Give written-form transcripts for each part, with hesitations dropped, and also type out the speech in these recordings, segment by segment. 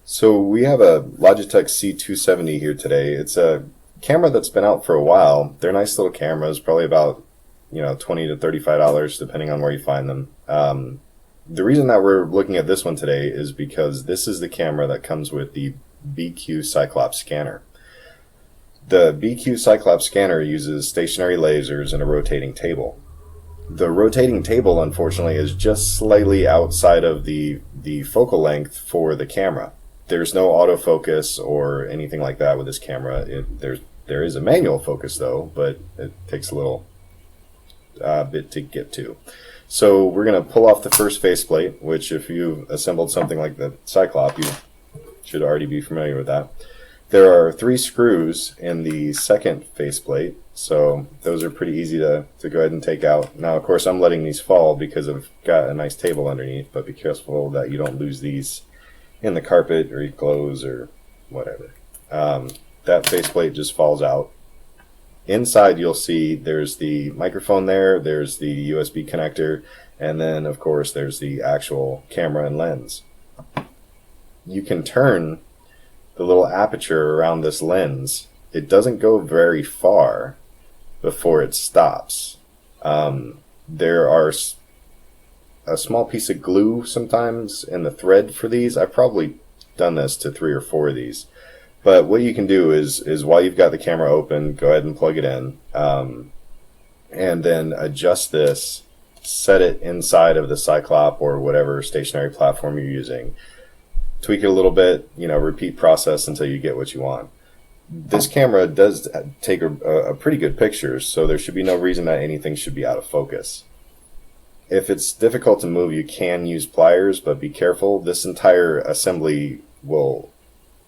So we have a Logitech C270 here today. It's a camera that's been out for a while. They're nice little cameras, probably about $20 to $35 depending on where you find them. The reason that we're looking at this one today is because this is the camera that comes with the BQ Ciclop scanner. The BQ Ciclop scanner uses stationary lasers and a rotating table. The rotating table, unfortunately, is just slightly outside of the focal length for the camera. There's no autofocus or anything like that with this camera. There is a manual focus though, but it takes a little bit to get to. So we're going to pull off the first faceplate, which if you've assembled something like the Ciclop, you should already be familiar with that. There are 3 screws in the second faceplate, so those are pretty easy to go ahead and take out. Now, of course, I'm letting these fall because I've got a nice table underneath, but be careful that you don't lose these in the carpet or your clothes or whatever. That faceplate just falls out. Inside you'll see there's the microphone there's the USB connector, and then of course there's the actual camera and lens. You can turn the little aperture around this lens. It doesn't go very far before it stops. There are a small piece of glue sometimes in the thread for these. I've probably done this to 3 or 4 of these. But what you can do is while you've got the camera open, go ahead and plug it in, and then adjust this, set it inside of the Ciclop or whatever stationary platform you're using. Tweak it a little bit, repeat process until you get what you want. This camera does take a pretty good picture, so there should be no reason that anything should be out of focus. If it's difficult to move, you can use pliers, but be careful. This entire assembly will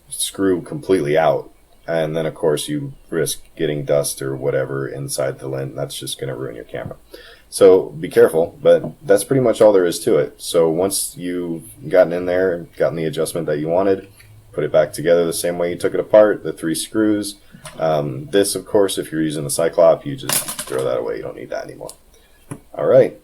screw completely out, and then of course you risk getting dust or whatever inside the lens. That's just going to ruin your camera. So be careful, but that's pretty much all there is to it. So once you've gotten in there, gotten the adjustment that you wanted, put it back together the same way you took it apart, the 3 screws. This, of course, if you're using the Ciclop, you just throw that away. You don't need that anymore. All right.